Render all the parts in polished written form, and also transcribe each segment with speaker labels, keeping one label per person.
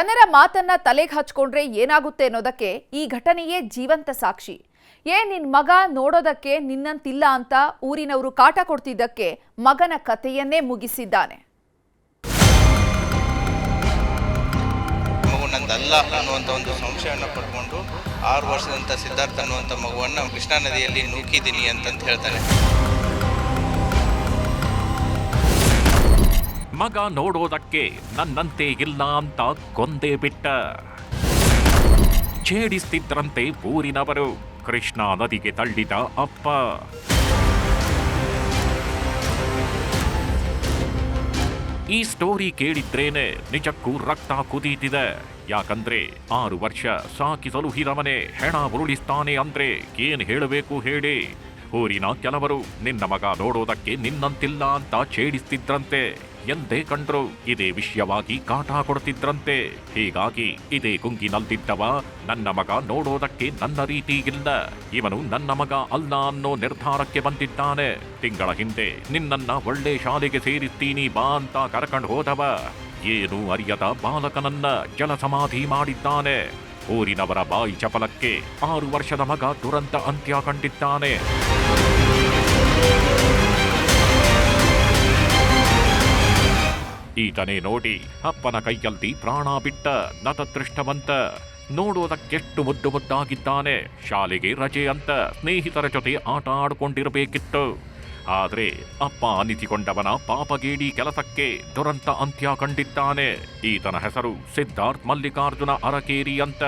Speaker 1: ಜನರ ಮಾತನ್ನ ತಲೆಗೆ ಹಚ್ಕೊಂಡ್ರೆ ಏನಾಗುತ್ತೆ ಅನ್ನೋದಕ್ಕೆ ಈ ಘಟನೆಯೇ ಜೀವಂತ ಸಾಕ್ಷಿ. ನಿನ್ ಮಗ ನೋಡೋದಕ್ಕೆ ನಿನ್ನಂತಿಲ್ಲ ಅಂತ ಊರಿನವರು ಕಾಟ ಕೊಡ್ತಿದ್ದಕ್ಕೆ ಮಗನ ಕಥೆಯನ್ನೇ ಮುಗಿಸಿದ್ದಾನೆ.
Speaker 2: ನಂದಲ್ಲ ಅನ್ನುವಂಥ ಒಂದು ಸಂಶಯವನ್ನು ಪಡ್ಕೊಂಡು 6 ವರ್ಷದಂಥ ಸಿದ್ಧಾರ್ಥ ಅನ್ನುವಂಥ ಮಗುವನ್ನು ಕೃಷ್ಣಾ ನದಿಯಲ್ಲಿ ನೂಕಿದ್ದೀನಿ ಅಂತಂತ ಹೇಳ್ತಾನೆ.
Speaker 3: ಮಗ ನೋಡೋದಕ್ಕೆ ನನ್ನಂತೆ ಇಲ್ಲ ಅಂತ ಕೊಂದೇ ಬಿಟ್ಟ. ಛೇಡಿಸ್ತಿದ್ರಂತೆ ಊರಿನವರು. ಕೃಷ್ಣಾ ನದಿಗೆ ತಳ್ಳಿದ ಅಪ್ಪ. ಈ ಸ್ಟೋರಿ ಕೇಳಿದ್ರೇನೆ ನಿಜಕ್ಕೂ ರಕ್ತ ಕುದೀತಿದೆ. ಯಾಕಂದ್ರೆ 6 ವರ್ಷ ಸಾಕಿಸಲು ಹಿರವನೆ ಹೆಣ ಉರುಳಿಸ್ತಾನೆ ಅಂದ್ರೆ ಏನ್ ಹೇಳಬೇಕು ಹೇಳಿ. ಊರಿನ ಕೆಲವರು ನಿನ್ನ ಮಗ ನೋಡೋದಕ್ಕೆ ನಿನ್ನಂತಿಲ್ಲ ಅಂತ ಛೇಡಿಸ್ತಿದ್ರಂತೆ. ಎಂದೇ ಕಂಡ್ರು ಇದೇ ವಿಷಯವಾಗಿ ಕಾಟ ಕೊಡ್ತಿದ್ರಂತೆ. ಹೀಗಾಗಿ ಇದೇ ಗುಂಗಿನಲ್ದಿದ್ದವ ನನ್ನ ಮಗ ನೋಡೋದಕ್ಕೆ ನನ್ನ ರೀತಿ ಇಲ್ಲ, ಇವನು ನನ್ನ ಮಗ ಅಲ್ಲ ಅನ್ನೋ ನಿರ್ಧಾರಕ್ಕೆ ಬಂದಿದ್ದಾನೆ. ತಿಂಗಳ ಹಿಂದೆ ನಿನ್ನನ್ನ ಒಳ್ಳೆ ಶಾಲೆಗೆ ಸೇರಿಸ್ತೀನಿ ಬಾ ಅಂತ ಕರ್ಕೊಂಡು ಹೋದವ ಏನು ಅರಿಯದ ಬಾಲಕನನ್ನ ಜಲಸಮಾಧಿ ಮಾಡಿದ್ದಾನೆ. ಊರಿನವರ ಬಾಯಿ ಚಪಲಕ್ಕೆ 6 ವರ್ಷದ ಮಗ ದುರಂತ ಅಂತ್ಯ ಕಂಡಿದ್ದಾನೆ. ಈತನೇ ನೋಡಿ ಅಪ್ಪನ ಕೈಯಲ್ಲಿ ಪ್ರಾಣ ಬಿಟ್ಟ ನತದೃಷ್ಟವಂತ. ನೋಡೋದಕ್ಕೆಷ್ಟು ಮುದ್ದು ಮುದ್ದಾಗಿದ್ದಾನೆ. ಶಾಲೆಗೆ ರಜೆ ಅಂತ ಸ್ನೇಹಿತರ ಜೊತೆ ಆಟ ಆಡ್ಕೊಂಡಿರಬೇಕಿತ್ತು. ಆದ್ರೆ ಅಪ್ಪ ಅನಿಸಿಕೊಂಡವನ ಪಾಪಗೇಡಿ ಕೆಲಸಕ್ಕೆ ದುರಂತ ಅಂತ್ಯ ಕಂಡಿದ್ದಾನೆ. ಈತನ ಹೆಸರು ಸಿದ್ಧಾರ್ಥ್ ಮಲ್ಲಿಕಾರ್ಜುನ ಅರಕೇರಿ ಅಂತ.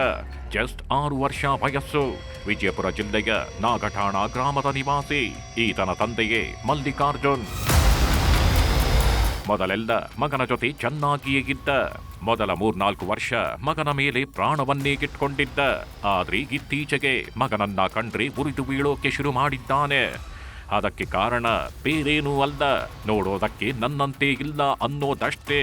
Speaker 3: ಜಸ್ಟ್ 6 ವರ್ಷ ವಯಸ್ಸು. ವಿಜಯಪುರ ಜಿಲ್ಲೆಯ ನಾಗಠಾಣ ಗ್ರಾಮದ ನಿವಾಸಿ. ಈತನ ತಂದೆಯೇ ಮಲ್ಲಿಕಾರ್ಜುನ್. ಮೊದಲೆಲ್ಲ ಮಗನ ಜೊತೆ ಚೆನ್ನಾಗಿಯೇ ಇದ್ದ. ಮೊದಲ 3-4 ವರ್ಷ ಮಗನ ಮೇಲೆ ಪ್ರಾಣವನ್ನೇ ಗಿಟ್ಕೊಂಡಿದ್ದ. ಆದ್ರೆ ಇತ್ತೀಚೆಗೆ ಮಗನನ್ನ ಕಂಡ್ರೆ ಉರಿದು ಬೀಳೋಕೆ ಶುರು ಮಾಡಿದ್ದಾನೆ. ಅದಕ್ಕೆ ಕಾರಣ ಬೇರೇನೂ ಅಲ್ಲ, ನೋಡೋದಕ್ಕೆ ನನ್ನಂತೆ ಇಲ್ಲ ಅನ್ನೋದಷ್ಟೇ.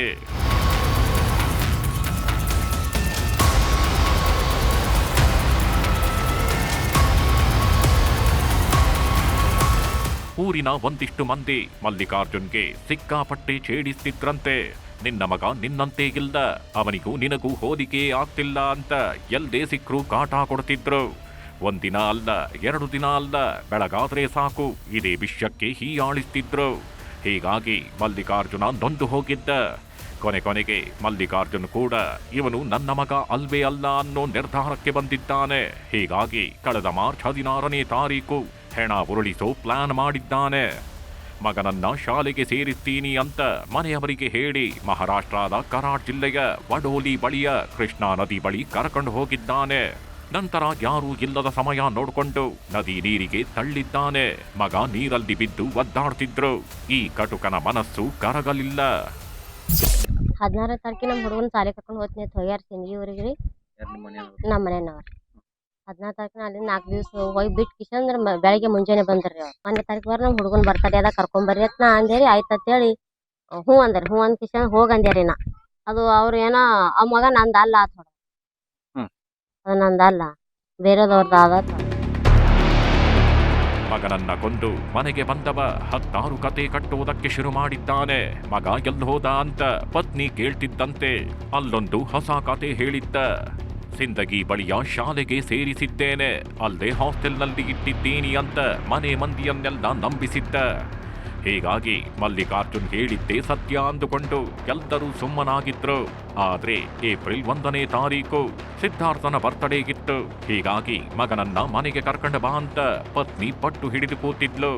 Speaker 3: ಊರಿನ ಒಂದಿಷ್ಟು ಮಂದಿ ಮಲ್ಲಿಕಾರ್ಜುನ್ಗೆ ಸಿಕ್ಕಾಪಟ್ಟೆ ಛೇಡಿಸ್ತಿದ್ರಂತೆ. ನಿನ್ನ ಮಗ ನಿನ್ನಂತೆ ಇಲ್ಲ, ಅವನಿಗೂ ನಿನಗೂ ಹೋಲಿಕೆ ಆಗ್ತಿಲ್ಲ ಅಂತ ಎಲ್ಲೇ ಸಿಕ್ಕರೂ ಕಾಟ ಕೊಡ್ತಿದ್ರು. ಒಂದಿನ ಅಲ್ಲ 2 ದಿನ ಅಲ್ಲ, ಬೆಳಗಾದ್ರೆ ಸಾಕು ಇದೇ ವಿಷಯಕ್ಕೆ ಹೀಯಾಳಿಸ್ತಿದ್ರು. ಹೀಗಾಗಿ ಮಲ್ಲಿಕಾರ್ಜುನ ನೊಂದು ಹೋಗಿದ್ದ. ಕೊನೆಗೆ ಮಲ್ಲಿಕಾರ್ಜುನ್ ಕೂಡ ಇವನು ನನ್ನ ಮಗ ಅಲ್ವೇ ಅಲ್ಲ ಅನ್ನೋ ನಿರ್ಧಾರಕ್ಕೆ ಬಂದಿದ್ದಾನೆ. ಹೀಗಾಗಿ ಕಳೆದ ಮಾರ್ಚ್ 16ನೇ ತಾರೀಕು ಹೆಣ ಉರುಳಿಸೋ ಪ್ಲಾನ್ ಮಾಡಿದ್ದಾನೆ. ಮಗನನ್ನ ಶಾಲೆಗೆ ಸೇರಿಸ್ತೀನಿ ಅಂತ ಮನೆಯವರಿಗೆ ಹೇಳಿ ಮಹಾರಾಷ್ಟ್ರದ ಕರಾಡ್ ಜಿಲ್ಲೆಯ ವಡೋಲಿ ಬಳಿಯ ಕೃಷ್ಣಾ ನದಿ ಬಳಿ ಕರ್ಕೊಂಡು ಹೋಗಿದ್ದಾನೆ. ನಂತರ ಯಾರೂ ಇಲ್ಲದ ಸಮಯ ನೋಡಿಕೊಂಡು ನದಿ ನೀರಿಗೆ ತಳ್ಳಿದ್ದಾನೆ. ಮಗ ನೀರಲ್ಲಿ ಬಿದ್ದು ಒದ್ದಾಡ್ತಿದ್ರು. ಈ ಕಟುಕನ ಮನಸ್ಸು ಕರಗಲಿಲ್ಲ.
Speaker 4: 16ನೇ ತಾರೀಕಿಗೆ ನಮ್ಮ ಹುಡುಗನ ಶಾಲೆ ಕರ್ಕೊಂಡು ಹೋಗ್ತೀನಿ ಅಂತ ಹೋಗ್ಯಾರ ಸಿಂಗಿ ಊರಿಗೆ ರೀ. ನಮ್ಮ ಮನೆಯವ್ರು 16 ತಾರೀಕಿನ ಅಲ್ಲಿ 4 ದಿವಸ ಹೋಗಿ ಬಿಟ್ಟು ಕಿಶಂದ್ರ ಬೆಳಗ್ಗೆ ಮುಂಜಾನೆ ಬಂದ್ರಿ. ಅವ್ರು 1ನೇ ತಾರೀಕು ಬರ್ ನಮ್ಮ ಹುಡುಗನ ಬರ್ತಡೆ ಅದ ಕರ್ಕೊಂಬರ್ರಿ ಅಂತ ನಾ ಅಂದೇರಿ. ಆಯ್ತು ಅಂತೇಳಿ ಹ್ಞೂ ಅಂದ್ರಿ. ಹ್ಞೂ ಅಂದ್ ಕಿಶನ್ ಹೋಗಿ ಅಂದ್ಯಾರಿ. ನಾ ಅದು ಅವ್ರು ಏನೋ ಆ ಮಗ ನಂದು ಅಲ್ಲ ಆತ, ಅದು ನಂದಲ್ಲ ಬೇರೆದವ್ರದ್ದು ಆದ.
Speaker 3: ಮಗನನ್ನ ಕೊಂದು ಮನೆಗೆ ಬಂದವ 16 ಕತೆ ಕಟ್ಟುವುದಕ್ಕೆ ಶುರು ಮಾಡಿದ್ದಾನೆ. ಮಗ ಎಲ್ಲಿ ಹೋದ ಅಂತ ಪತ್ನಿ ಕೇಳ್ತಿದ್ದಂತೆ ಅಲ್ಲೊಂದು ಹೊಸ ಕತೆ ಹೇಳಿದ್ದ. ಸಿಂದಗಿ ಬಳಿಯ ಶಾಲೆಗೆ ಸೇರಿಸಿದ್ದೇನೆ, ಅಲ್ಲದೆ ಹಾಸ್ಟೆಲ್ನಲ್ಲಿ ಇಟ್ಟಿದ್ದೀನಿ ಅಂತ ಮನೆ ಮಂದಿಯನ್ನೆಲ್ಲ ನಂಬಿಸಿದ್ದ. ಹೀಗಾಗಿ ಮಲ್ಲಿಕಾರ್ಜುನ್ ಹೇಳಿದ್ದೇ ಸತ್ಯ ಅಂದುಕೊಂಡು ಎಲ್ಲರೂ ಸುಮ್ಮನಾಗಿದ್ರು. ಆದ್ರೆ ಏಪ್ರಿಲ್ 1ನೇ ತಾರೀಕು ಸಿದ್ಧಾರ್ಥನ ಬರ್ತ್ಡೇ ಇತ್ತು. ಹೀಗಾಗಿ ಮಗನನ್ನ ಮನೆಗೆ ಕರ್ಕೊಂಡು ಬಾ ಅಂತ ಪತ್ನಿ ಪಟ್ಟು ಹಿಡಿದು ಕೂತಿದ್ಲು.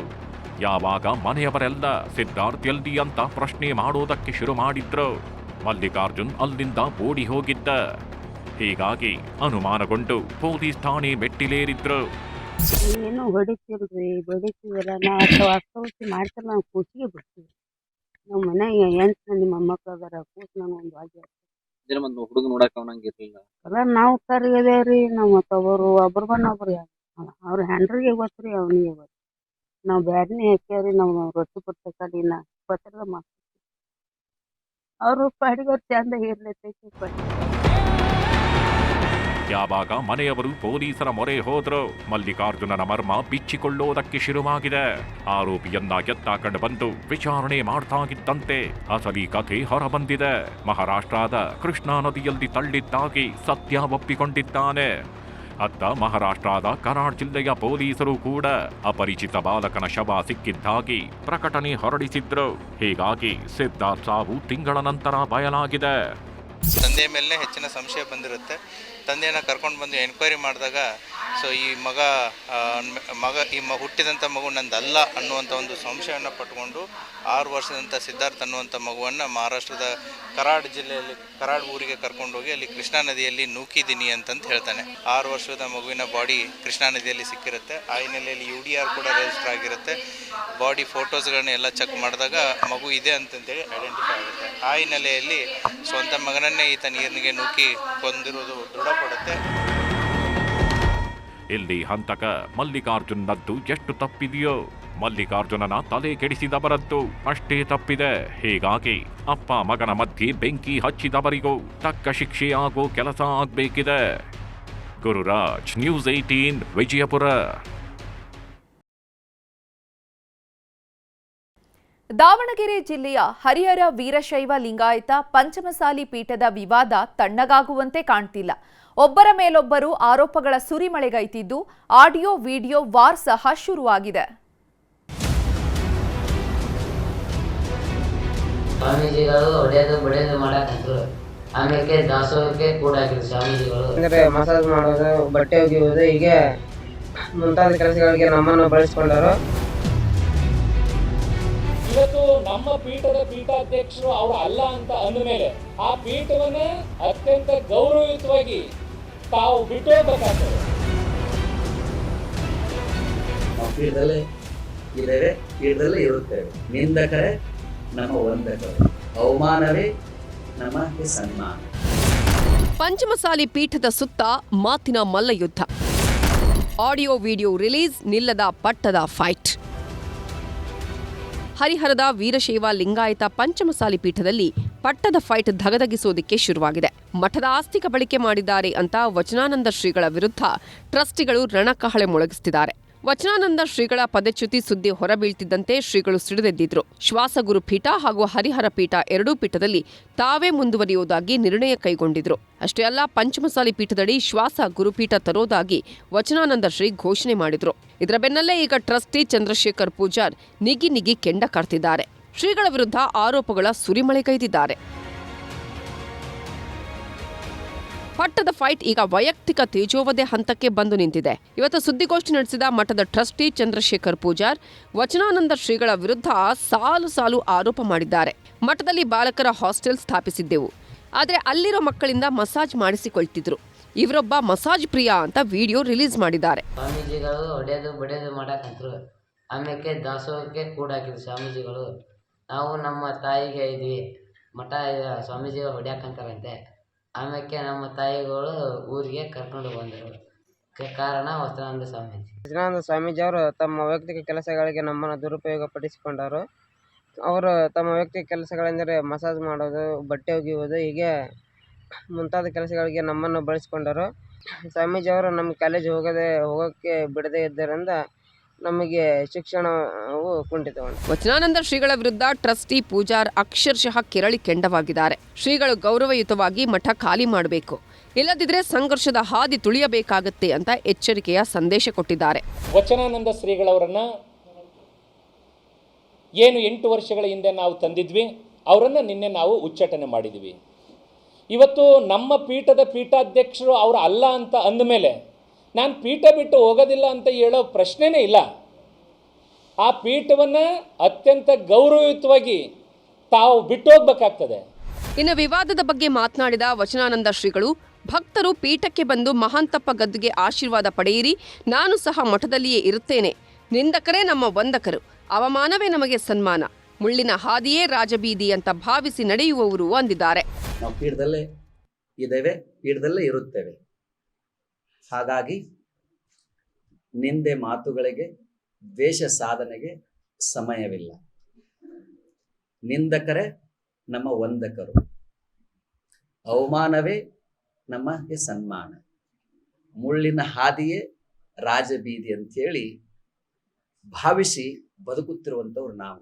Speaker 3: ಯಾವಾಗ ಮನೆಯವರೆಲ್ಲ ಸಿದ್ಧಾರ್ಥ್ ಎಲ್ದಿ ಅಂತ ಪ್ರಶ್ನೆ ಮಾಡೋದಕ್ಕೆ ಶುರು ಮಾಡಿದ್ರು, ಮಲ್ಲಿಕಾರ್ಜುನ್ ಅಲ್ಲಿಂದ ಓಡಿ ಹೋಗಿದ್ದ. ಹೀಗಾಗಿ ಅನುಮಾನಗೊಂಡು ಪೊಲೀಸ್ ಠಾಣೆ ಮೆಟ್ಟಿಲೇರಿದ್ರು.
Speaker 5: ಏನು ಹೊಡಿತಿಲ್ರಿ, ಬಡಿತೀವಲ್ಲ ನಾವು ಅಷ್ಟೌಸಿ ಮಾಡ್ತಾರೆ. ನಾವು ಕೂಸಿಗೆ ಬಿಡ್ತೀವಿ. ನಮ್ಮ ಮನೆಗೆ 8 ಮಂದಿ ಮೊಮ್ಮಕ್ಳು ಅದಾರ. ಕೂಸು ನಾನು ಒಂದು
Speaker 6: ಹುಡುಗ ನೋಡಕ್ ಅವನಂಗಿರ್ಲಿಲ್ಲ
Speaker 5: ಅಲ್ಲ ನಾವು ಕರ್ಗದೇವ್ರಿ. ನಾವು ಮತ್ತೊಬ್ಬರು ಒಬ್ರು ಬಂದೊಬ್ರು ಅವ್ರ ಹೆಂಡ್ರಿಗೆ ಗೊತ್ತ್ರಿ, ಅವನಿಗೆ ಗೊತ್ತು. ನಾವು ಬ್ಯಾಡನೇ ಹಾಕ್ಯಾವ್ರಿ. ನಾವು ರೊಟ್ಟಿ ಪಟ್ಟ ಕಡಿನ ಪತ್ರದ ಮಾಡ್ತೀವಿ. ಅವ್ರು ಪಾಡಿಗೆ ಚಂದ ಇರ್ಲೈತೈತಿ.
Speaker 3: ಯಾವಾಗ ಮನೆಯವರು ಪೊಲೀಸರ ಮೊರೆ ಹೋದ್ರು ಮಲ್ಲಿಕಾರ್ಜುನನ ಮರ್ಮ ಬಿಚ್ಚಿಕೊಳ್ಳೋದಕ್ಕೆ ಶುರುವಾಗಿದೆ. ಆರೋಪಿಯನ್ನ ಎತ್ತಾಕೊಂಡು ಬಂದು ವಿಚಾರಣೆ ಮಾಡ್ತಾಗಿದ್ದಂತೆ ಅಸಲಿ ಕಥೆ ಹೊರಬಂದಿದೆ. ಮಹಾರಾಷ್ಟ್ರದ ಕೃಷ್ಣಾ ನದಿಯಲ್ಲಿ ತಳ್ಳಿದ್ದಾಗಿ ಸತ್ಯ ಒಪ್ಪಿಕೊಂಡಿದ್ದಾನೆ. ಅತ್ತ ಮಹಾರಾಷ್ಟ್ರದ ಕರಾಡ್ ಜಿಲ್ಲೆಯ ಪೊಲೀಸರು ಕೂಡ ಅಪರಿಚಿತ ಬಾಲಕನ ಶವ ಸಿಕ್ಕಿದ್ದಾಗಿ ಪ್ರಕಟಣೆ ಹೊರಡಿಸಿದ್ರು. ಹೀಗಾಗಿ ಸಿದ್ಧಾರ್ಥ್ ಸಾವು ತಿಂಗಳ ನಂತರ ಬಯಲಾಗಿದೆ.
Speaker 2: ತಂದೆ ಮೇಲೆ ಹೆಚ್ಚಿನ ಸಂಶಯ ಬಂದಿರುತ್ತೆ. ತಂದೆಯನ್ನು ಕರ್ಕೊಂಡು ಬಂದು ಎನ್ಕ್ವೈರಿ ಮಾಡಿದಾಗ ಸೊ ಈ ಹುಟ್ಟಿದಂಥ ಮಗು ನಂದಲ್ಲ ಅನ್ನುವಂಥ ಒಂದು ಸಂಶಯವನ್ನು ಪಟ್ಕೊಂಡು 6 ವರ್ಷದಂಥ ಸಿದ್ಧಾರ್ಥ್ ಅನ್ನುವಂಥ ಮಗುವನ್ನು ಮಹಾರಾಷ್ಟ್ರದ ಕರಾಡ್ ಜಿಲ್ಲೆಯಲ್ಲಿ ಕರಾಡ್ ಊರಿಗೆ ಕರ್ಕೊಂಡೋಗಿ ಅಲ್ಲಿ ಕೃಷ್ಣಾ ನದಿಯಲ್ಲಿ ನೂಕಿದ್ದೀನಿ ಅಂತಂತ ಹೇಳ್ತಾನೆ. 6 ವರ್ಷದ ಮಗುವಿನ ಬಾಡಿ ಕೃಷ್ಣಾ ನದಿಯಲ್ಲಿ ಸಿಕ್ಕಿರುತ್ತೆ. ಆ ಹಿನ್ನೆಲೆಯಲ್ಲಿ UDR ಕೂಡ ರಿಜಿಸ್ಟರ್ ಆಗಿರುತ್ತೆ. ಬಾಡಿ ಫೋಟೋಸ್ಗಳನ್ನ ಎಲ್ಲ ಚೆಕ್ ಮಾಡಿದಾಗ ಮಗು ಇದೆ ಅಂತಂತೇಳಿ ಐಡೆಂಟಿಫೈ ಆಗುತ್ತೆ. ಆ ಹಿನ್ನೆಲೆಯಲ್ಲಿ ಸ್ವಂತ ಮಗನನ್ನೇ ಈತ ನೀರಿನಿಗೆ ನೂಕಿ ಕೊಂದಿರುವುದು ದೃಢಪಡುತ್ತೆ.
Speaker 3: ಇಲ್ಲಿ ಹಂತಕ ಮಲ್ಲಿಕಾರ್ಜುನ್ನದ್ದು ಎಷ್ಟು ತಪ್ಪಿದೆಯೋ ಮಲ್ಲಿಕಾರ್ಜುನನ ತಲೆ ಕೆಡಿಸಿದವರದ್ದು ಅಷ್ಟೇ ತಪ್ಪಿದೆ. ಹೀಗಾಗಿ ಅಪ್ಪ ಮಗನ ಮಧ್ಯೆ ಬೆಂಕಿ ಹಚ್ಚಿದವರಿಗೂ ತಕ್ಕ ಶಿಕ್ಷೆ ಆಗೋ ಕೆಲಸ ಆಗ್ಬೇಕಿದೆ. ಗುರುರಾಜ್, ನ್ಯೂಸ್ 18, ವಿಜಯಪುರ.
Speaker 1: ದಾವಣಗೆರೆ ಜಿಲ್ಲೆಯ ಹರಿಹರ ವೀರಶೈವ ಲಿಂಗಾಯತ ಪಂಚಮಸಾಲಿ ಪೀಠದ ವಿವಾದ ತಣ್ಣಗಾಗುವಂತೆ ಕಾಣ್ತಿಲ್ಲ. ಒಬ್ಬರ ಮೇಲೊಬ್ಬರು ಆರೋಪಗಳ ಸುರಿಮಳೆಗೈತಿದ್ದು ಆಡಿಯೋ ವಿಡಿಯೋ ವಾರ್ ಸಹ ಶುರುವಾಗಿದೆ.
Speaker 7: ಸ್ವಾಮೀಜಿಗಳು ಹೊಡೆಯೋದು ಬಡಿಯೋದು ಮಾಡಕ್ಕಂತರು. ಆಮೇಲೆ ದಾಸೋಹಕ್ಕೆ ಕೂಡ ಹಾಕಿದ್ರು ಸ್ವಾಮೀಜಿಗಳು.
Speaker 8: ಅಂದರೆ ಮಸಾಜ್ ಮಾಡೋದು, ಬಟ್ಟೆ ಒಗೆಯುವುದು, ಹೀಗೆ ಮುಂತಾದ ಕೆಲಸಗಳಿಗೆ ನಮ್ಮನ್ನು ಬಳಸಿಕೊಂಡರು.
Speaker 9: ಇವತ್ತು ನಮ್ಮ ಪೀಠದ ಪೀಠಾಧ್ಯಕ್ಷರು ಅವರು ಅಲ್ಲ ಅಂತ ಅಂದಮೇಲೆ ಆ ಪೀಠವನ್ನ ಅತ್ಯಂತ ಗೌರವಯುತವಾಗಿ ತಾವು ಬಿಟ್ಟು ಹೋಗ್ಬೇಕಾಗ್ತದೆ.
Speaker 10: ನಾವು ಪೀಠದಲ್ಲೇ ಇದ್ದೇವೆ, ಪೀಠದಲ್ಲೇ ಇರುತ್ತೇವೆ. ನಿಂದಕರೇ ನಮ್ಮ ವಂದಕರು, ಅವಮಾನವೇ ನಮಗೆ ಸನ್ಮಾನ.
Speaker 11: ಪಂಚಮಸಾಲಿ ಪೀಠದ ಸುತ್ತ ಮಾತಿನ ಮಲ್ಲಯುದ್ಧ. ಆಡಿಯೋ ವಿಡಿಯೋ ರಿಲೀಸ್, ನಿಲ್ಲದ ಪಟ್ಟದ ಫೈಟ್. ಹರಿಹರದ ವೀರಶೈವ ಲಿಂಗಾಯತ ಪಂಚಮಸಾಲಿ ಪೀಠದಲ್ಲಿ ಪಟ್ಟದ ಫೈಟ್ ಧಗಧಗಿಸೋದಕ್ಕೆ ಶುರುವಾಗಿದೆ. ಮಠದ ಆಸ್ತಿ ಕಬಳಿಕೆ ಮಾಡಿದ್ದಾರೆ ಅಂತ ವಚನಾನಂದ ಶ್ರೀಗಳ ವಿರುದ್ಧ ಟ್ರಸ್ಟಿಗಳು ರಣಕಹಳೆ ಮೊಳಗಿಸುತ್ತಿದ್ದಾರೆ. ವಚನಾನಂದ ಶ್ರೀಗಳ ಪದಚ್ಯುತಿ ಸುದ್ದಿ ಹೊರಬೀಳ್ತಿದ್ದಂತೆ ಶ್ರೀಗಳು ಸಿಡಿದೆದ್ದಿದ್ರು. ಶ್ವಾಸಗುರು ಪೀಠ ಹಾಗೂ ಹರಿಹರ ಪೀಠ ಎರಡೂ ಪೀಠದಲ್ಲಿ ತಾವೇ ಮುಂದುವರಿಯುವುದಾಗಿ ನಿರ್ಣಯ ಕೈಗೊಂಡಿದ್ರು. ಅಷ್ಟೇ ಅಲ್ಲ, ಪಂಚಮಸಾಲಿ ಪೀಠದಡಿ ಶ್ವಾಸ ಗುರುಪೀಠ ತರೋದಾಗಿ ವಚನಾನಂದ ಶ್ರೀ ಘೋಷಣೆ ಮಾಡಿದ್ರು. ಇದರ ಬೆನ್ನಲ್ಲೇ ಈಗ ಟ್ರಸ್ಟಿ ಚಂದ್ರಶೇಖರ್ ಪೂಜಾರ್ ನಿಗಿ ಕೆಂಡ ಕಾಡ್ತಿದ್ದಾರೆ. ಶ್ರೀಗಳ ವಿರುದ್ಧ ಆರೋಪಗಳ ಸುರಿಮಳೆಗೈದಿದ್ದಾರೆ. ಪಟ್ಟದ ಫೈಟ್ ಈಗ ವೈಯಕ್ತಿಕ ತೇಜೋವಧೆ ಹಂತಕ್ಕೆ ಬಂದು ನಿಂತಿದೆ. ಇವತ್ತು ಸುದ್ದಿಗೋಷ್ಠಿ ನಡೆಸಿದ ಮಠದ ಟ್ರಸ್ಟಿ ಚಂದ್ರಶೇಖರ್ ಪೂಜಾರ್ ವಚನಾನಂದ ಶ್ರೀಗಳ ವಿರುದ್ಧ ಸಾಲು ಸಾಲು ಆರೋಪ ಮಾಡಿದ್ದಾರೆ. ಮಠದಲ್ಲಿ ಬಾಲಕರ ಹಾಸ್ಟೆಲ್ ಸ್ಥಾಪಿಸಿದ್ದೆವು, ಆದರೆ ಅಲ್ಲಿರೋ ಮಕ್ಕಳಿಂದ ಮಸಾಜ್ ಮಾಡಿಸಿಕೊಳ್ತಿದ್ರು. ಇವರೊಬ್ಬ ಮಸಾಜ್ ಪ್ರಿಯ ಅಂತ ವಿಡಿಯೋ ರಿಲೀಸ್ ಮಾಡಿದ್ದಾರೆ.
Speaker 7: ಸ್ವಾಮೀಜಿಗಳು ಹೊಡೆಯೋದು ಬಡಿಯೋದು ಮಾಡಕ್ಕಂತರು. ಆಮೇಲೆ ದಾಸೋಹಕ್ಕೆ ಕೂಡ ಹಾಕಿದ್ರು ಸ್ವಾಮೀಜಿಗಳು. ನಾವು ನಮ್ಮ ತಾಯಿಗೆ ಇದ್ವಿ, ಮಠ ಸ್ವಾಮೀಜಿಗಳು ಹೊಡ್ಯಾಕಂತಾರಂತೆ. ಆಮೇಲೆ ನಮ್ಮ ತಾಯಿಗಳು ಊರಿಗೆ ಕರ್ಕೊಂಡು ಬಂದರು. ಕಾರಣ ವಚನಾನಂದ ಸ್ವಾಮೀಜಿ.
Speaker 8: ವಚನಾನಂದ ಸ್ವಾಮೀಜಿ ಅವರು ತಮ್ಮ ವೈಯಕ್ತಿಕ ಕೆಲಸಗಳಿಗೆ ನಮ್ಮನ್ನು ದುರುಪಯೋಗ ಪಡಿಸಿಕೊಂಡರು. ಅವರು ತಮ್ಮ ವೈಯಕ್ತಿಕ ಕೆಲಸಗಳೆಂದರೆ ಮಸಾಜ್ ಮಾಡೋದು, ಬಟ್ಟೆ ಒಗೆಯುವುದು, ಹೀಗೆ ಮುಂತಾದ ಕೆಲಸಗಳಿಗೆ ನಮ್ಮನ್ನು ಬಳಸಿಕೊಂಡರು. ಸ್ವಾಮೀಜಿ ಅವರು ನಮ್ಮ ಕಾಲೇಜ್ ಹೋಗೋಕ್ಕೆ ಬಿಡದೇ ಇದ್ದರಿಂದ ನಮಗೆ ಶಿಕ್ಷಣವು ಕುಂಠಿತವಾಗಿದೆ.
Speaker 11: ವಚನಾನಂದ ಶ್ರೀಗಳ ವಿರುದ್ಧ ಟ್ರಸ್ಟಿ ಪೂಜಾರ್ ಅಕ್ಷರಶಃ ಕೆರಳಿ ಕೆಂಡವಾಗಿದ್ದಾರೆ. ಶ್ರೀಗಳು ಗೌರವಯುತವಾಗಿ ಮಠ ಖಾಲಿ ಮಾಡಬೇಕು, ಇಲ್ಲದಿದ್ರೆ ಸಂಘರ್ಷದ ಹಾದಿ ತುಳಿಯಬೇಕಾಗತ್ತೆ ಅಂತ ಎಚ್ಚರಿಕೆಯ ಸಂದೇಶ ಕೊಟ್ಟಿದ್ದಾರೆ.
Speaker 9: ವಚನಾನಂದ ಶ್ರೀಗಳವರನ್ನ ಏನು 8 ವರ್ಷಗಳ ಹಿಂದೆ ನಾವು ತಂದಿದ್ವಿ, ಅವರನ್ನು ನಿನ್ನೆ ನಾವು ಉಚ್ಚಾಟನೆ ಮಾಡಿದ್ವಿ. ಇವತ್ತು ನಮ್ಮ ಪೀಠದ ಪೀಠಾಧ್ಯಕ್ಷರು ಅವರು ಅಲ್ಲ ಅಂತ ಅಂದಮೇಲೆ ನಾನು ಪೀಠ ಬಿಟ್ಟು ಹೋಗೋದಿಲ್ಲ ಅಂತ ಹೇಳೋ ಪ್ರಶ್ನೆನೇ ಇಲ್ಲ. ಆ ಪೀಠವನ್ನು ಅತ್ಯಂತ ಗೌರವಯುತವಾಗಿ ತಾವು ಬಿಟ್ಟು ಹೋಗ್ಬೇಕಾಗ್ತದೆ.
Speaker 11: ಇನ್ನು ವಿವಾದದ ಬಗ್ಗೆ ಮಾತನಾಡಿದ ವಚನಾನಂದ ಶ್ರೀಗಳು, ಭಕ್ತರು ಪೀಠಕ್ಕೆ ಬಂದು ಮಹಾಂತಪ್ಪ ಗದ್ದುಗೆ ಆಶೀರ್ವಾದ ಪಡೆಯಿರಿ, ನಾನು ಸಹ ಮಠದಲ್ಲಿಯೇ ಇರುತ್ತೇನೆ. ನಿಂದಕರೇ ನಮ್ಮ ವಂದಕರು, ಅವಮಾನವೇ ನಮಗೆ ಸನ್ಮಾನ, ಮುಳ್ಳಿನ ಹಾದಿಯೇ ರಾಜಬೀದಿ ಅಂತ ಭಾವಿಸಿ ನಡೆಯುವವರು ಅಂದಿದ್ದಾರೆ.
Speaker 10: ನಾವು ಪೀಠದಲ್ಲೇ ಇದ್ದೇವೆ, ಪೀಠದಲ್ಲೇ ಇರುತ್ತೇವೆ. ಹಾಗಾಗಿ ನಿಂದೆ ಮಾತುಗಳಿಗೆ, ದ್ವೇಷ ಸಾಧನೆಗೆ ಸಮಯವಿಲ್ಲ. ನಿಂದಕರೇ ನಮ್ಮ ವಂದಕರು, ಅವಮಾನವೇ ನಮಗೆ ಸನ್ಮಾನ. ಮುಳ್ಳಿನ ಹಾದಿಯೇ ರಾಜಬೀದಿ ಅಂಥೇಳಿ ಭಾವಿಸಿ ಬದುಕುತ್ತಿರುವಂಥವ್ರು ನಾವು.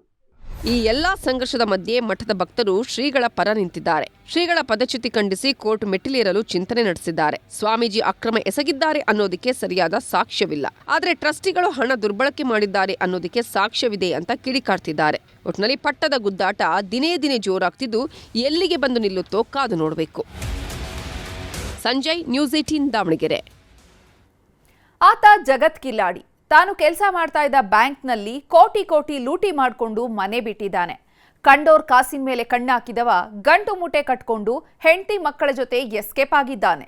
Speaker 11: ಈ ಎಲ್ಲಾ ಸಂಘರ್ಷದ ಮಧ್ಯೆ ಮಠದ ಭಕ್ತರು ಶ್ರೀಗಳ ಪರ ನಿಂತಿದ್ದಾರೆ. ಶ್ರೀಗಳ ಪದಚ್ಯುತಿ ಖಂಡಿಸಿ ಕೋರ್ಟ್ ಮೆಟ್ಟಿಲೇರಲು ಚಿಂತನೆ ನಡೆಸಿದ್ದಾರೆ. ಸ್ವಾಮೀಜಿ ಅಕ್ರಮ ಎಸಗಿದ್ದಾರೆ ಅನ್ನೋದಕ್ಕೆ ಸರಿಯಾದ ಸಾಕ್ಷ್ಯವಿಲ್ಲ, ಆದರೆ ಟ್ರಸ್ಟಿಗಳು ಹಣ ದುರ್ಬಳಕೆ ಮಾಡಿದ್ದಾರೆ ಅನ್ನೋದಕ್ಕೆ ಸಾಕ್ಷ್ಯವಿದೆ ಅಂತ ಕಿಡಿಕಾರ್ತಿದ್ದಾರೆ. ಒಟ್ನಲ್ಲಿ ಪಟ್ಟದ ಗುದ್ದಾಟ ದಿನೇ ದಿನೇ ಜೋರಾಗ್ತಿದ್ದು ಎಲ್ಲಿಗೆ ಬಂದು ನಿಲ್ಲುತ್ತೋ ಕಾದು ನೋಡಬೇಕು. ಸಂಜಯ್, ನ್ಯೂಸ್ 18 ದಾವಣಗೆರೆ.
Speaker 1: ಆತ ಜಗತ್ ಕಿಲಾಡಿ. ತಾನು ಕೆಲಸ ಮಾಡ್ತಾ ಇದ್ದ ಬ್ಯಾಂಕ್ನಲ್ಲಿ ಕೋಟಿ ಕೋಟಿ ಲೂಟಿ ಮಾಡಿಕೊಂಡು ಮನೆ ಬಿಟ್ಟಿದ್ದಾನೆ. ಕಂಡೋರ್ ಕಾಸಿನ ಮೇಲೆ ಕಣ್ಣಾಕಿದವ ಗಂಟು ಮೂಟೆ ಕಟ್ಕೊಂಡು ಹೆಂಡತಿ ಮಕ್ಕಳ ಜೊತೆ ಎಸ್ಕೇಪ್ ಆಗಿದ್ದಾನೆ.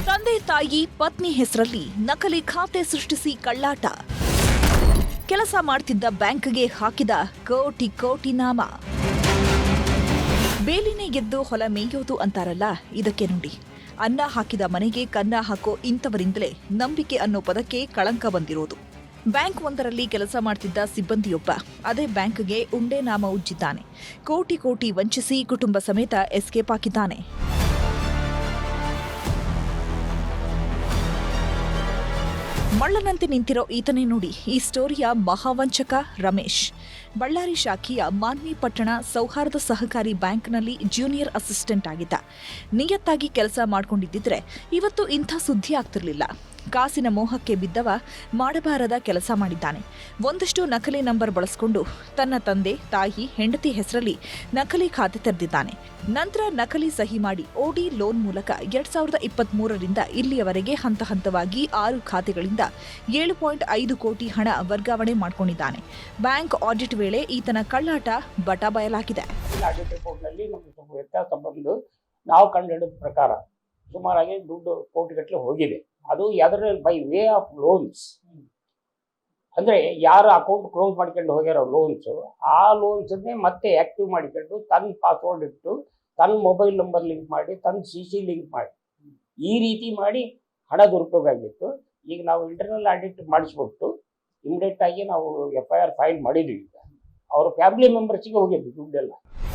Speaker 12: ತಂದೆ ತಾಯಿ ಪತ್ನಿ ಹೆಸರಲ್ಲಿ ನಕಲಿ ಖಾತೆ ಸೃಷ್ಟಿಸಿ ಕಳ್ಳಾಟ. ಕೆಲಸ ಮಾಡ್ತಿದ್ದ ಬ್ಯಾಂಕ್ಗೆ ಹಾಕಿದ ಕೋಟಿ ಕೋಟಿ ನಾಮ. ಬೇಲಿನೇ ಗೆದ್ದು ಹೊಲ ಮೇಯೋದು ಅಂತಾರಲ್ಲ, ಇದಕ್ಕೆ ನೋಡಿ. ಅನ್ನ ಹಾಕಿದ ಮನೆಗೆ ಕನ್ನ ಹಾಕೋ ಇಂಥವರಿಂದಲೇ ನಂಬಿಕೆ ಅನ್ನೋ ಪದಕ್ಕೆ ಕಳಂಕ ಬಂದಿರೋದು. ಬ್ಯಾಂಕ್ ಒಂದರಲ್ಲಿ ಕೆಲಸ ಮಾಡ್ತಿದ್ದ ಸಿಬ್ಬಂದಿಯೊಬ್ಬ ಅದೇ ಬ್ಯಾಂಕ್ಗೆ ಉಂಡೆ ನಾಮ ಉಜ್ಜಿದ್ದಾನೆ. ಕೋಟಿ ಕೋಟಿ ವಂಚಿಸಿ ಕುಟುಂಬ ಸಮೇತ ಎಸ್ಕೇಪ್ ಆಗಿದ್ದಾನೆ. ಮಳ್ಳನಂತೆ ನಿಂತಿರೋ ಈತನೇ ನೋಡಿ ಈ ಸ್ಟೋರಿಯ ಮಹಾವಂಚಕ ರಮೇಶ್. ಬಳ್ಳಾರಿ ಶಾಖೆಯ ಮಾನ್ವಿ ಪಟ್ಟಣ ಸೌಹಾರ್ದ ಸಹಕಾರಿ ಬ್ಯಾಂಕ್ನಲ್ಲಿ ಜೂನಿಯರ್ ಅಸಿಸ್ಟೆಂಟ್ ಆಗಿದ್ದ. ನಿಯತ್ತಾಗಿ ಕೆಲಸ ಮಾಡ್ಕೊಂಡಿದ್ದಿದ್ರೆ ಇವತ್ತು ಇಂಥ ಸುದ್ದಿ ಆಗ್ತಿರ್ಲಿಲ್ಲ. ಕಾಸಿನ ಮೋಹಕ್ಕೆ ಬಿದ್ದವ ಮಾಡಬಾರದ ಕೆಲಸ ಮಾಡಿದ್ದಾನೆ. ಒಂದಷ್ಟು ನಕಲಿ ನಂಬರ್ ಬಳಸಿಕೊಂಡು ತನ್ನ ತಂದೆ ತಾಯಿ ಹೆಂಡತಿ ಹೆಸರಲ್ಲಿ ನಕಲಿ ಖಾತೆ ತೆರೆದಿದ್ದಾನೆ. ನಂತರ ನಕಲಿ ಸಹಿ ಮಾಡಿ ಓಡಿ ಲೋನ್ ಮೂಲಕ 2023ರಿಂದ ಇಲ್ಲಿಯವರೆಗೆ ಹಂತ ಹಂತವಾಗಿ 6 ಖಾತೆಗಳಿಂದ 7.5 ಕೋಟಿ ಹಣ ವರ್ಗಾವಣೆ ಮಾಡಿಕೊಂಡಿದ್ದಾನೆ. ಬ್ಯಾಂಕ್ ಆಡಿಟ್ ವೇಳೆ ಈತನ ಕಳ್ಳಾಟ ಬಟ ಬಯಲಾಗಿದೆ.
Speaker 13: ವ್ಯತ್ಯಾಸ ಬಂದು ನಾವು ಕಂಡುಹಿಡಿದ ಪ್ರಕಾರ ಸುಮಾರಾಗಿ ದುಡ್ಡು ಕೋಟಿಗಟ್ಟಲೆ ಹೋಗಿದೆ. ಅದು ಯಾವ್ದ್ರಲ್ಲಿ ಬೈ ವೇ ಆಫ್ ಲೋನ್ಸ್, ಅಂದ್ರೆ ಯಾರು ಅಕೌಂಟ್ ಕ್ಲೋಸ್ ಮಾಡ್ಕೊಂಡು ಹೋಗ್ಯಾರೋ ಲೋನ್ಸು, ಆ ಲೋನ್ಸನ್ನೇ ಮತ್ತೆ ಆಕ್ಟಿವ್ ಮಾಡಿಕೊಂಡು ತನ್ನ ಪಾಸ್ವರ್ಡ್ ಇಟ್ಟು ತನ್ನ ಮೊಬೈಲ್ ನಂಬರ್ ಲಿಂಕ್ ಮಾಡಿ ತನ್ನ CC ಲಿಂಕ್ ಮಾಡಿ ಈ ರೀತಿ ಮಾಡಿ ಹಣ ದುರುಪಯೋಗ ಆಗಿತ್ತು. ಈಗ ನಾವು ಇಂಟರ್ನಲ್ ಆಡಿಟ್ ಮಾಡಿಸ್ಬಿಟ್ಟು ಇಮಿಡಿಯೇಟ್ ಆಗಿ ನಾವು FIR ಫೈಲ್ ಮಾಡಿದ್ವಿ. ಈಗ ಅವ್ರ ಫ್ಯಾಮಿಲಿ ಮೆಂಬರ್ಸ್ಗೆ ಹೋಗಿದ್ವಿ ದುಡ್ಡೆಲ್ಲ.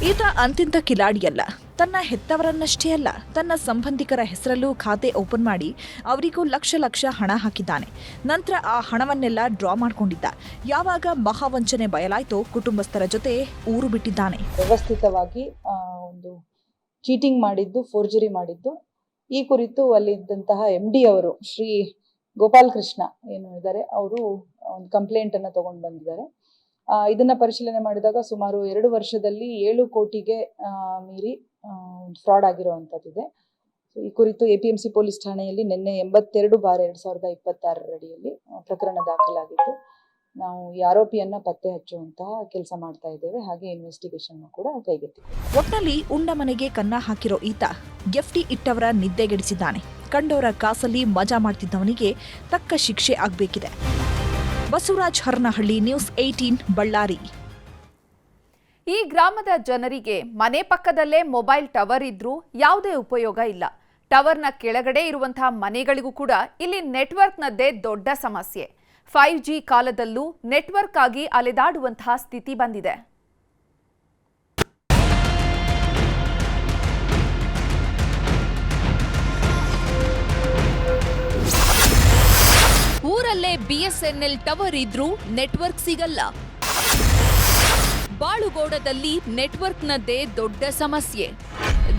Speaker 12: ಈತ ಅಂತಿಂತ ಕಿಲಾಡಿಯಲ್ಲ. ತನ್ನ ಹೆತ್ತವರನ್ನಷ್ಟೇ ಅಲ್ಲ, ತನ್ನ ಸಂಬಂಧಿಕರ ಹೆಸರಲ್ಲೂ ಖಾತೆ ಓಪನ್ ಮಾಡಿ ಅವರಿಗೂ ಲಕ್ಷ ಲಕ್ಷ ಹಣ ಹಾಕಿದ್ದಾನೆ. ನಂತರ ಆ ಹಣವನ್ನೆಲ್ಲ ಡ್ರಾ ಮಾಡ್ಕೊಂಡಿದ್ದ. ಯಾವಾಗ ಮಹಾವಂಚನೆ ಬಯಲಾಯ್ತೋ ಕುಟುಂಬಸ್ಥರ ಜೊತೆ ಊರು ಬಿಟ್ಟಿದ್ದಾನೆ.
Speaker 14: ವ್ಯವಸ್ಥಿತವಾಗಿ ಒಂದು ಚೀಟಿಂಗ್ ಮಾಡಿದ್ದು, ಫೋರ್ಜರಿ ಮಾಡಿದ್ದು, ಈ ಕುರಿತು ಅಲ್ಲಿದ್ದಂತಹ MD ಅವರು ಶ್ರೀ ಗೋಪಾಲ್ ಕೃಷ್ಣ ಏನು ಇದ್ದಾರೆ, ಅವರು ಒಂದು ಕಂಪ್ಲೇಂಟ್ ಅನ್ನು ತಗೊಂಡು ಬಂದಿದ್ದಾರೆ. ಇದನ್ನ ಪರಿಶೀಲನೆ ಮಾಡಿದಾಗ ಸುಮಾರು 2 ವರ್ಷದಲ್ಲಿ 7 ಕೋಟಿಗೆ ಮೀರಿ ಫ್ರಾಡ್ ಆಗಿರುವಂಥದ್ದಿದೆ. ಈ ಕುರಿತು APMC ಪೊಲೀಸ್ ಠಾಣೆಯಲ್ಲಿ ನಿನ್ನೆ 82/2026 ಅಡಿಯಲ್ಲಿ ಪ್ರಕರಣ ದಾಖಲಾಗಿದ್ದು ನಾವು ಈ ಆರೋಪಿಯನ್ನ ಪತ್ತೆ ಹಚ್ಚುವಂತಹ ಕೆಲಸ ಮಾಡ್ತಾ ಇದ್ದೇವೆ. ಹಾಗೆ ಇನ್ವೆಸ್ಟಿಗೇಷನ್ ಕೂಡ ಕೈಗೆತ್ತಿದ್ದೇವೆ.
Speaker 12: ಒಟ್ನಲ್ಲಿ ಉಂಡ ಮನೆಗೆ ಕನ್ನ ಹಾಕಿರೋ ಈತ ಎಫ್ಡಿ ಇಟ್ಟವರ ನಿದ್ದೆಗೆಡಿಸಿದ್ದಾನೆ. ಕಂಡೋರ ಕಾಸಲ್ಲಿ ಮಜಾ ಮಾಡ್ತಿದ್ದವನಿಗೆ ತಕ್ಕ ಶಿಕ್ಷೆ ಆಗ್ಬೇಕಿದೆ. ಬಸವರಾಜ್ ಹರನಹಳ್ಳಿ, ನ್ಯೂಸ್ 18 ಬಳ್ಳಾರಿ.
Speaker 1: ಈ ಗ್ರಾಮದ ಜನರಿಗೆ ಮನೆ ಪಕ್ಕದಲ್ಲೇ ಮೊಬೈಲ್ ಟವರ್ ಇದ್ರೂ ಯಾವುದೇ ಉಪಯೋಗ ಇಲ್ಲ. ಟವರ್ನ ಕೆಳಗಡೆ ಇರುವಂತಹ ಮನೆಗಳಿಗೂ ಕೂಡ ಇಲ್ಲಿ ನೆಟ್ವರ್ಕ್ನದ್ದೇ ದೊಡ್ಡ ಸಮಸ್ಯೆ. 5G ಕಾಲದಲ್ಲೂ ನೆಟ್ವರ್ಕ್ ಆಗಿ ಅಲೆದಾಡುವಂತಹ ಸ್ಥಿತಿ ಬಂದಿದೆ. ಊರಲ್ಲೇ BSNL ಟವರ್ ಇದ್ರೂ ನೆಟ್ವರ್ಕ್ ಸಿಗಲ್ಲ. ಬಾಳುಗೋಡದಲ್ಲಿ ನೆಟ್ವರ್ಕ್ನದ್ದೇ ದೊಡ್ಡ ಸಮಸ್ಯೆ.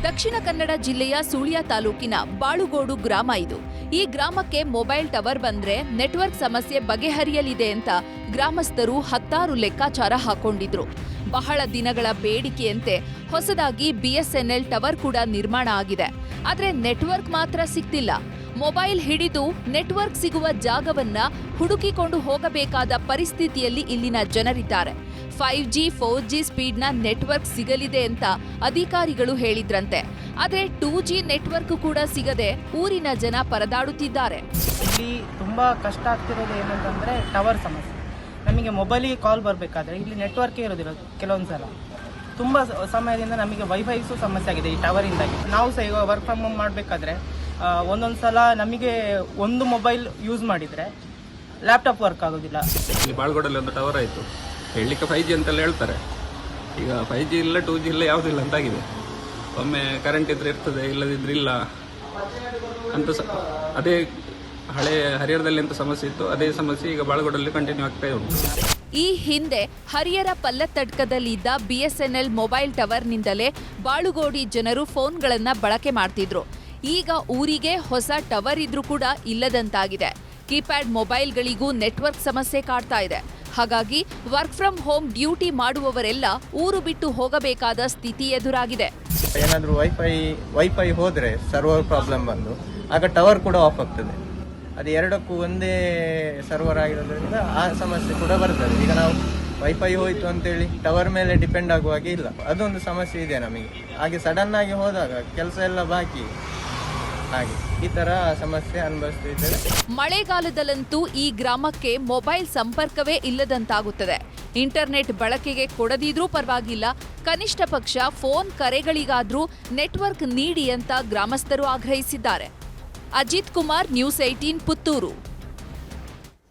Speaker 1: ದಕ್ಷಿಣ ಕನ್ನಡ ಜಿಲ್ಲೆಯ ಸುಳ್ಯ ತಾಲೂಕಿನ ಬಾಳುಗೋಡು ಗ್ರಾಮ ಇದು. ಈ ಗ್ರಾಮಕ್ಕೆ ಮೊಬೈಲ್ ಟವರ್ ಬಂದ್ರೆ ನೆಟ್ವರ್ಕ್ ಸಮಸ್ಯೆ ಬಗೆಹರಿಯಲಿದೆ ಅಂತ ಗ್ರಾಮಸ್ಥರು 10 ಲೆಕ್ಕಾಚಾರ ಹಾಕೊಂಡಿದ್ರು. ಬಹಳ ದಿನಗಳ ಬೇಡಿಕೆಯಂತೆ ಹೊಸದಾಗಿ BSNL ಟವರ್ ಕೂಡ ನಿರ್ಮಾಣ ಆಗಿದೆ. ಆದ್ರೆ ನೆಟ್ವರ್ಕ್ ಮಾತ್ರ ಸಿಗ್ತಿಲ್ಲ. ಮೊಬೈಲ್ ಹಿಡಿದು ನೆಟ್ವರ್ಕ್ ಸಿಗುವ ಜಾಗವನ್ನ ಹುಡುಕಿಕೊಂಡು ಹೋಗಬೇಕಾದ ಪರಿಸ್ಥಿತಿಯಲ್ಲಿ ಇಲ್ಲಿನ ಜನರಿದ್ದಾರೆ. 5G 4G ಸ್ಪೀಡ್ನ ನೆಟ್ವರ್ಕ್ ಸಿಗಲಿದೆ ಅಂತ ಅಧಿಕಾರಿಗಳು ಹೇಳಿದ್ರಂತೆ. ಆದ್ರೆ 2G ನೆಟ್ವರ್ಕ್ ಕೂಡ ಸಿಗದೆ ಊರಿನ ಜನ ಪರದಾಡುತ್ತಿದ್ದಾರೆ.
Speaker 15: ಇಲ್ಲಿ ತುಂಬಾ ಕಷ್ಟ ಆಗ್ತಿರೋದು ಏನಂತಂದ್ರೆ ಟವರ್ ಸಮಸ್ಯೆ. ನಮಗೆ ಮೊಬೈಲಿಗೆ ಕಾಲ್ ಬರಬೇಕಾದ್ರೆ ಇಲ್ಲಿ ನೆಟ್ವರ್ಕೇ ಇರೋದಿಲ್ಲ. ಕೆಲವೊಂದ್ಸಲ ತುಂಬಾ ಸಮಯದಿಂದ ನಮಗೆ ವೈಫೈಸು ಸಮಸ್ಯೆ ಆಗಿದೆ ಈ ಟವರಿಂದಾಗಿ. ನಾವು ಸಹ ಈಗ ವರ್ಕ್ ಫ್ರಮ್ ಹೋಮ್ ಮಾಡಬೇಕಾದ್ರೆ ಒಂದೊಂದು ಸಲ ನಮಗೆ ಒಂದು ಮೊಬೈಲ್ ಯೂಸ್ ಮಾಡಿದರೆ ಲ್ಯಾಪ್ಟಾಪ್ ವರ್ಕ್ ಆಗೋದಿಲ್ಲ.
Speaker 16: ಇಲ್ಲಿ ಬಾಳ್ಗೋಡಲ್ಲಿ ಒಂದು ಟವರ್ ಆಯಿತು, ಹೇಳಲಿಕ್ಕೆ 5G ಅಂತೆಲ್ಲ ಹೇಳ್ತಾರೆ, ಈಗ 5G ಇಲ್ಲ 2G ಇಲ್ಲ ಯಾವುದೂ ಇಲ್ಲ ಅಂತಾಗಿದೆ. ಒಮ್ಮೆ ಕರೆಂಟ್ ಇದ್ರೆ ಇರ್ತದೆ, ಇಲ್ಲದಿದ್ರೆ ಇಲ್ಲ ಅಂತ ಅದೇ ಹಳೆ ಹರಿಹರದಲ್ಲಿ ಎಂತ ಸಮಸ್ಯೆ ಇತ್ತು ಅದೇ ಸಮಸ್ಯೆ ಈಗ ಬಾಳಗೋಡಲ್ಲಿ ಕಂಟಿನ್ಯೂ ಆಗ್ತಾ ಉಂಟು.
Speaker 1: ಈ ಹಿಂದೆ ಹರಿಹರ ಪಲ್ಲತ್ತಡ್ಕದಲ್ಲಿದ್ದ BSNL ಮೊಬೈಲ್ ಟವರ್ನಿಂದಲೇ ಬಾಳುಗೋಡಿ ಜನರು ಫೋನ್ಗಳನ್ನು ಬಳಕೆ ಮಾಡ್ತಿದ್ರು. ಈಗ ಊರಿಗೆ ಹೊಸ ಟವರ್ ಇದ್ರೂ ಕೂಡ ಇಲ್ಲದಂತಾಗಿದೆ. ಕೀಪ್ಯಾಡ್ ಮೊಬೈಲ್ಗಳಿಗೂ ನೆಟ್ವರ್ಕ್ ಸಮಸ್ಯೆ ಕಾಡ್ತಾ ಇದೆ. ಹಾಗಾಗಿ ವರ್ಕ್ ಫ್ರಮ್ ಹೋಮ್ ಡ್ಯೂಟಿ ಮಾಡುವವರೆಲ್ಲ ಊರು ಬಿಟ್ಟು ಹೋಗಬೇಕಾದ ಸ್ಥಿತಿ ಎದುರಾಗಿದೆ.
Speaker 17: ಏನಾದರೂ ವೈಫೈ ಹೋದರೆ ಸರ್ವರ್ ಪ್ರಾಬ್ಲಮ್ ಬಂದು ಆಗ ಟವರ್ ಕೂಡ ಆಫ್ ಆಗ್ತದೆ. ಅದು ಎರಡಕ್ಕೂ ಒಂದೇ ಸರ್ವರ್ ಆಗಿರೋದ್ರಿಂದ ಆ ಸಮಸ್ಯೆ ಕೂಡ ಬರ್ತದೆ. ಈಗ ನಾವು ವೈಫೈ ಹೋಯಿತು ಅಂತೇಳಿ ಟವರ್ ಮೇಲೆ ಡಿಪೆಂಡ್ ಆಗುವಾಗೆ ಇಲ್ಲ, ಅದೊಂದು ಸಮಸ್ಯೆ ಇದೆ ನಮಗೆ. ಹಾಗೆ ಸಡನ್ ಆಗಿ ಹೋದಾಗ ಕೆಲಸ ಎಲ್ಲ ಬಾಕಿ, ಹಾಗೆ ಈ ತರ ಸಮಸ್ಯೆ ಅನುಭವಿಸ್ತಿದ್ದೇವೆ.
Speaker 1: ಮಳೆಗಾಲದಲ್ಲಂತೂ ಈ ಗ್ರಾಮಕ್ಕೆ ಮೊಬೈಲ್ ಸಂಪರ್ಕವೇ ಇಲ್ಲದಂತಾಗುತ್ತದೆ. ಇಂಟರ್ನೆಟ್ ಬಳಕೆಗೆ ಕೊಡದಿದ್ರೂ ಪರವಾಗಿಲ್ಲ, ಕನಿಷ್ಠ ಪಕ್ಷ ಫೋನ್ ಕರೆಗಳಿಗಾದ್ರೂ ನೆಟ್ವರ್ಕ್ ನೀಡಿ ಅಂತ ಗ್ರಾಮಸ್ಥರು ಆಗ್ರಹಿಸಿದ್ದಾರೆ. ಅಜಿತ್ ಕುಮಾರ್, ನ್ಯೂಸ್ 18 ಪುತ್ತೂರು.